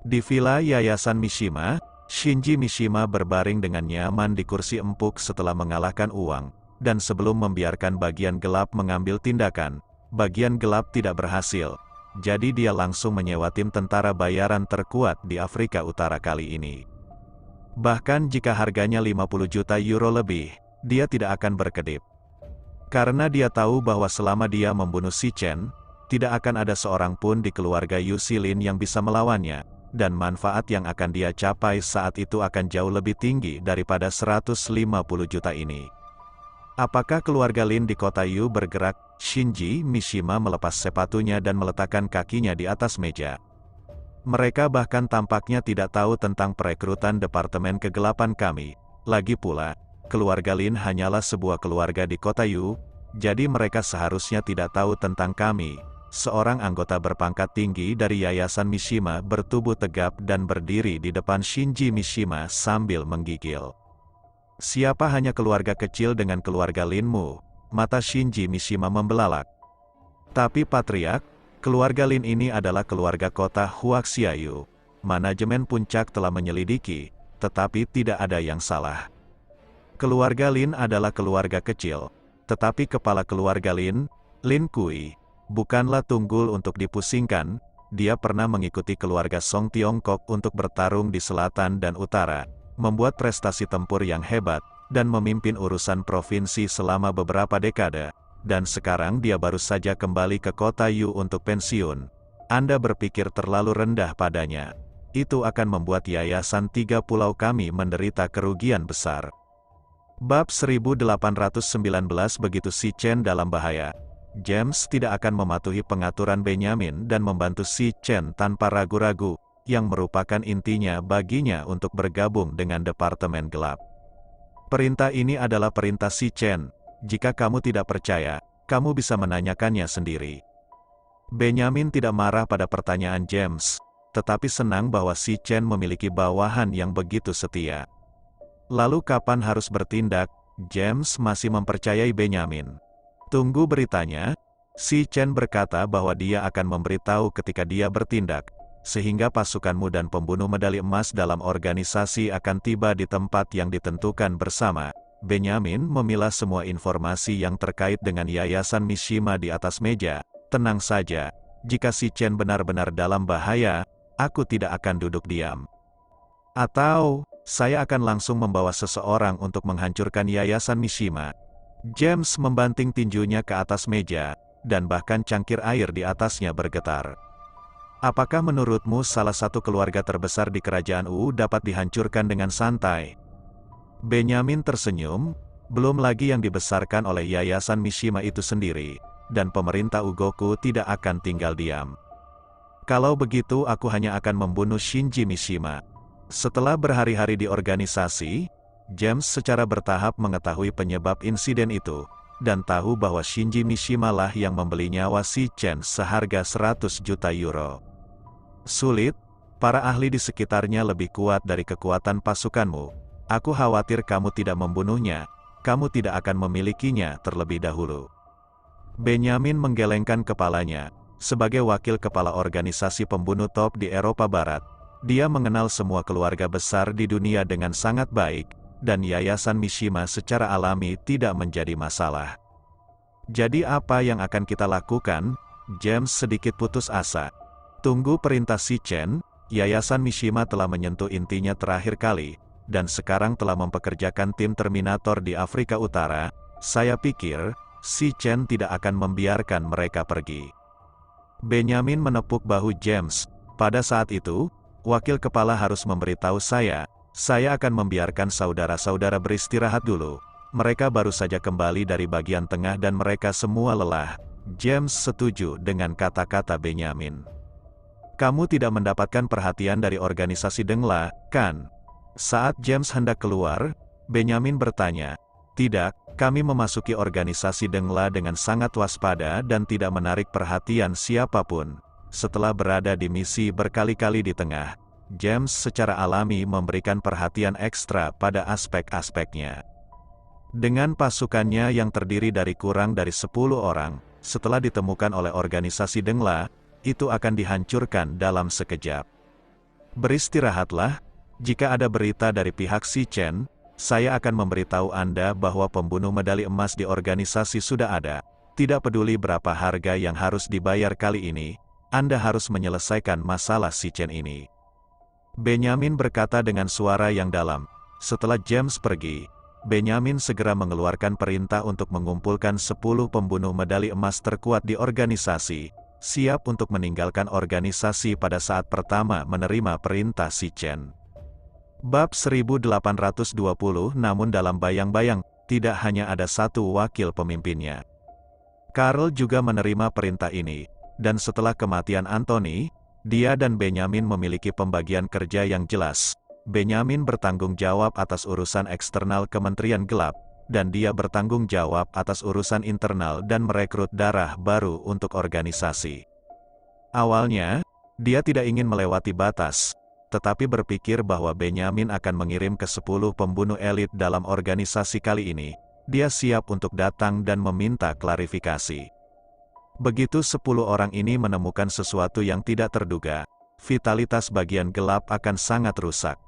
Di villa Yayasan Mishima, Shinji Mishima berbaring dengan nyaman di kursi empuk setelah mengalahkan uang, dan sebelum membiarkan bagian gelap mengambil tindakan, bagian gelap tidak berhasil. Jadi dia langsung menyewa tim tentara bayaran terkuat di Afrika Utara kali ini. Bahkan jika harganya 50 juta euro lebih, dia tidak akan berkedip. Karena dia tahu bahwa selama dia membunuh Si Chen, tidak akan ada seorang pun di keluarga Yu Xilin yang bisa melawannya, dan manfaat yang akan dia capai saat itu akan jauh lebih tinggi daripada 150 juta ini. Apakah keluarga Lin di kota Yu bergerak? Shinji Mishima melepas sepatunya dan meletakkan kakinya di atas meja. Mereka bahkan tampaknya tidak tahu tentang perekrutan Departemen Kegelapan kami. Lagi pula, keluarga Lin hanyalah sebuah keluarga di kota Yu, jadi mereka seharusnya tidak tahu tentang kami. Seorang anggota berpangkat tinggi dari Yayasan Mishima bertubuh tegap dan berdiri di depan Shinji Mishima sambil menggigil. Siapa hanya keluarga kecil dengan keluarga Linmu? Mata Shinji Mishima membelalak. Tapi Patriark, keluarga Lin ini adalah keluarga kota Huaxiayu. Manajemen puncak telah menyelidiki, tetapi tidak ada yang salah. Keluarga Lin adalah keluarga kecil, tetapi kepala keluarga Lin, Lin Kui, bukanlah tunggul untuk dipusingkan. Dia pernah mengikuti keluarga Song Tiongkok untuk bertarung di selatan dan utara, membuat prestasi tempur yang hebat, dan memimpin urusan provinsi selama beberapa dekade, dan sekarang dia baru saja kembali ke kota Yu untuk pensiun. Anda berpikir terlalu rendah padanya. Itu akan membuat Yayasan Tiga Pulau kami menderita kerugian besar. Bab 1819 begitu Si Chen dalam bahaya, James tidak akan mematuhi pengaturan Benyamin dan membantu Si Chen tanpa ragu-ragu, yang merupakan intinya baginya untuk bergabung dengan Departemen Gelap. Perintah ini adalah perintah Si Chen. Jika kamu tidak percaya, kamu bisa menanyakannya sendiri. Benyamin tidak marah pada pertanyaan James, tetapi senang bahwa Si Chen memiliki bawahan yang begitu setia. Lalu kapan harus bertindak? James masih mempercayai Benyamin. Tunggu beritanya. Si Chen berkata bahwa dia akan memberitahu ketika dia bertindak, sehingga pasukanmu dan pembunuh medali emas dalam organisasi akan tiba di tempat yang ditentukan bersama. Benyamin memilah semua informasi yang terkait dengan Yayasan Mishima di atas meja. Tenang saja, jika Si Chen benar-benar dalam bahaya, aku tidak akan duduk diam. Atau, saya akan langsung membawa seseorang untuk menghancurkan Yayasan Mishima. James membanting tinjunya ke atas meja, dan bahkan cangkir air di atasnya bergetar. Apakah menurutmu salah satu keluarga terbesar di kerajaan Wu dapat dihancurkan dengan santai? Benyamin tersenyum, belum lagi yang dibesarkan oleh Yayasan Mishima itu sendiri, dan pemerintah Ugoku tidak akan tinggal diam. Kalau begitu aku hanya akan membunuh Shinji Mishima. Setelah berhari-hari di organisasi, James secara bertahap mengetahui penyebab insiden itu, dan tahu bahwa Shinji Mishima lah yang membeli nyawa Si Chen seharga 100 juta euro. Sulit, para ahli di sekitarnya lebih kuat dari kekuatan pasukanmu. Aku khawatir kamu tidak membunuhnya, kamu tidak akan memilikinya terlebih dahulu. Benyamin menggelengkan kepalanya. Sebagai wakil kepala organisasi pembunuh top di Eropa Barat, dia mengenal semua keluarga besar di dunia dengan sangat baik, dan Yayasan Mishima secara alami tidak menjadi masalah. Jadi apa yang akan kita lakukan? James sedikit putus asa. Tunggu perintah Si Chen. Yayasan Mishima telah menyentuh intinya terakhir kali, dan sekarang telah mempekerjakan tim Terminator di Afrika Utara. Saya pikir, Si Chen tidak akan membiarkan mereka pergi. Benyamin menepuk bahu James. Pada saat itu, wakil kepala harus memberitahu saya akan membiarkan saudara-saudara beristirahat dulu. Mereka baru saja kembali dari bagian tengah dan mereka semua lelah. James setuju dengan kata-kata Benyamin. Kamu tidak mendapatkan perhatian dari organisasi Dengla, kan? Saat James hendak keluar, Benyamin bertanya, tidak, kami memasuki organisasi Dengla dengan sangat waspada dan tidak menarik perhatian siapapun. Setelah berada di misi berkali-kali di tengah, James secara alami memberikan perhatian ekstra pada aspek-aspeknya. Dengan pasukannya yang terdiri dari kurang dari 10 orang, setelah ditemukan oleh organisasi Dengla, itu akan dihancurkan dalam sekejap. Beristirahatlah, Jika ada berita dari pihak Si Chen, saya akan memberitahu Anda bahwa pembunuh medali emas di organisasi sudah ada. Tidak peduli berapa harga yang harus dibayar kali ini, Anda harus menyelesaikan masalah Si Chen ini. Benyamin berkata dengan suara yang dalam. Setelah James pergi, Benyamin segera mengeluarkan perintah untuk mengumpulkan 10 pembunuh medali emas terkuat di organisasi, siap untuk meninggalkan organisasi pada saat pertama menerima perintah Si Chen. Bab 1820. Namun dalam bayang-bayang, tidak hanya ada satu wakil pemimpinnya. Karl juga menerima perintah ini, dan setelah kematian Anthony, dia dan Benyamin memiliki pembagian kerja yang jelas. Benyamin bertanggung jawab atas urusan eksternal Kementerian Gelap, dan dia bertanggung jawab atas urusan internal dan merekrut darah baru untuk organisasi. Awalnya, dia tidak ingin melewati batas, tetapi berpikir bahwa Benyamin akan mengirim ke 10 pembunuh elit dalam organisasi kali ini. Dia siap untuk datang dan meminta klarifikasi. Begitu 10 orang ini menemukan sesuatu yang tidak terduga, vitalitas bagian gelap akan sangat rusak.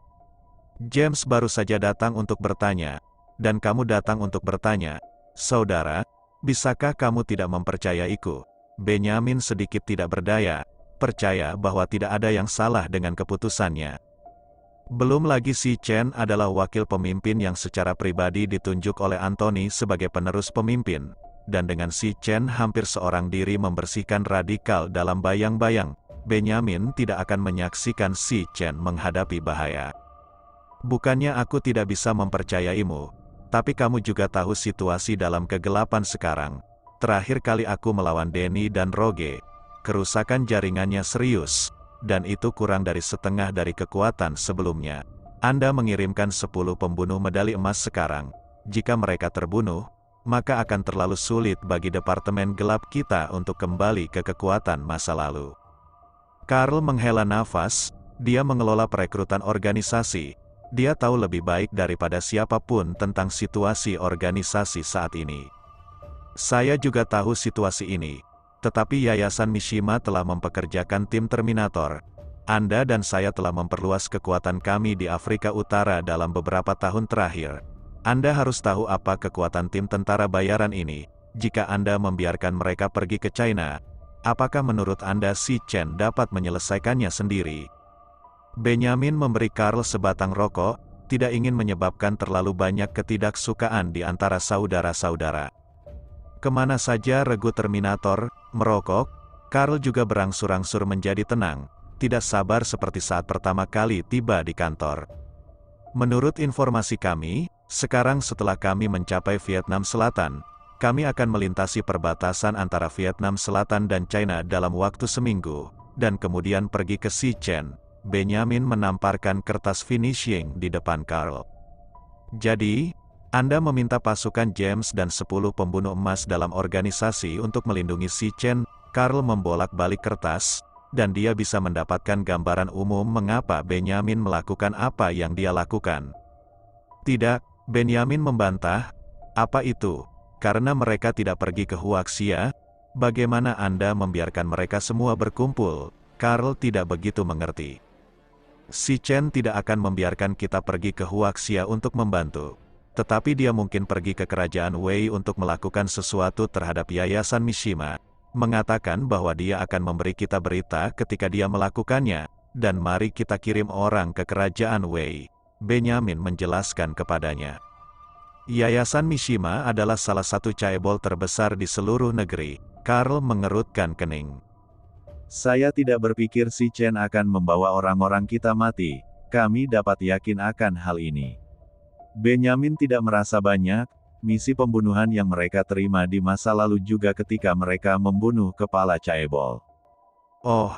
James baru saja datang untuk bertanya, dan kamu datang untuk bertanya, saudara, bisakah kamu tidak mempercayaiku? Benyamin sedikit tidak berdaya, percaya bahwa tidak ada yang salah dengan keputusannya. Belum lagi Si Chen adalah wakil pemimpin yang secara pribadi ditunjuk oleh Anthony sebagai penerus pemimpin, dan dengan Si Chen hampir seorang diri membersihkan radikal dalam bayang-bayang, Benyamin tidak akan menyaksikan Si Chen menghadapi bahaya. Bukannya aku tidak bisa mempercayaimu, tapi kamu juga tahu situasi dalam kegelapan sekarang. Terakhir kali aku melawan Denny dan Roge, kerusakan jaringannya serius, dan itu kurang dari setengah dari kekuatan sebelumnya. Anda mengirimkan 10 pembunuh medali emas sekarang. Jika mereka terbunuh, maka akan terlalu sulit bagi Departemen Gelap kita untuk kembali ke kekuatan masa lalu. Karl menghela nafas, dia mengelola perekrutan organisasi. Dia tahu lebih baik daripada siapapun tentang situasi organisasi saat ini. Saya juga tahu situasi ini. Tetapi Yayasan Mishima telah mempekerjakan tim Terminator. Anda dan saya telah memperluas kekuatan kami di Afrika Utara dalam beberapa tahun terakhir. Anda harus tahu apa kekuatan tim tentara bayaran ini. Jika Anda membiarkan mereka pergi ke China, apakah menurut Anda Si Chen dapat menyelesaikannya sendiri? Benyamin memberi Karl sebatang rokok, tidak ingin menyebabkan terlalu banyak ketidaksukaan di antara saudara-saudara. Kemana saja regu Terminator merokok, Karl juga berangsur-angsur menjadi tenang, tidak sabar seperti saat pertama kali tiba di kantor. Menurut informasi kami, sekarang setelah kami mencapai Vietnam Selatan, kami akan melintasi perbatasan antara Vietnam Selatan dan China dalam waktu seminggu, dan kemudian pergi ke Si Chen. Benyamin menamparkan kertas finishing di depan Karl. Jadi, Anda meminta pasukan James dan 10 pembunuh emas dalam organisasi untuk melindungi Si Chen. Karl membolak-balik kertas, dan dia bisa mendapatkan gambaran umum mengapa Benyamin melakukan apa yang dia lakukan. Tidak, Benyamin membantah. Apa itu? Karena mereka tidak pergi ke Huaxia? Bagaimana Anda membiarkan mereka semua berkumpul? Karl tidak begitu mengerti. Si Chen tidak akan membiarkan kita pergi ke Huaxia untuk membantu. Tetapi dia mungkin pergi ke kerajaan Wei untuk melakukan sesuatu terhadap Yayasan Mishima, mengatakan bahwa dia akan memberi kita berita ketika dia melakukannya, dan mari kita kirim orang ke kerajaan Wei. Benyamin menjelaskan kepadanya. Yayasan Mishima adalah salah satu chaebol terbesar di seluruh negeri. Karl mengerutkan kening. Saya tidak berpikir Si Chen akan membawa orang-orang kita mati. Kami dapat yakin akan hal ini. Benyamin tidak merasa banyak misi pembunuhan yang mereka terima di masa lalu juga ketika mereka membunuh kepala chaebol. Oh,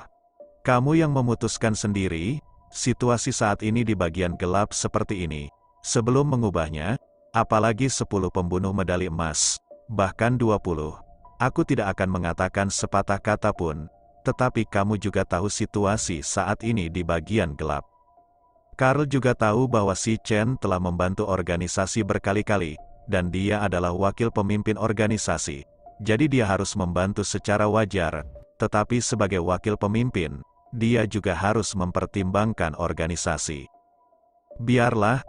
kamu yang memutuskan sendiri, situasi saat ini di bagian gelap seperti ini. Sebelum mengubahnya, apalagi 10 pembunuh medali emas, bahkan 20. Aku tidak akan mengatakan sepatah kata pun, tetapi kamu juga tahu situasi saat ini di bagian gelap. Karl juga tahu bahwa Si Chen telah membantu organisasi berkali-kali, dan dia adalah wakil pemimpin organisasi. Jadi dia harus membantu secara wajar, tetapi sebagai wakil pemimpin, dia juga harus mempertimbangkan organisasi. Biarlah,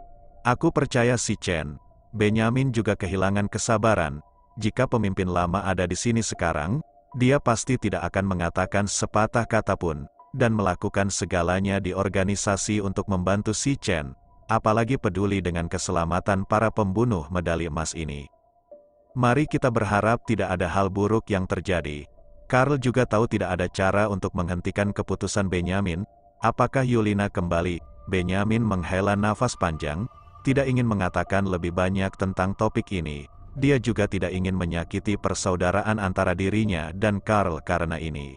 aku percaya si Chen. Benyamin juga kehilangan kesabaran. Jika pemimpin lama ada di sini sekarang, dia pasti tidak akan mengatakan sepatah kata pun, dan melakukan segalanya di organisasi untuk membantu si Chen, apalagi peduli dengan keselamatan para pembunuh medali emas ini. Mari kita berharap tidak ada hal buruk yang terjadi. Karl juga tahu tidak ada cara untuk menghentikan keputusan Benyamin. Apakah Yulina kembali? Benyamin menghela nafas panjang, tidak ingin mengatakan lebih banyak tentang topik ini. Dia juga tidak ingin menyakiti persaudaraan antara dirinya dan Karl karena ini.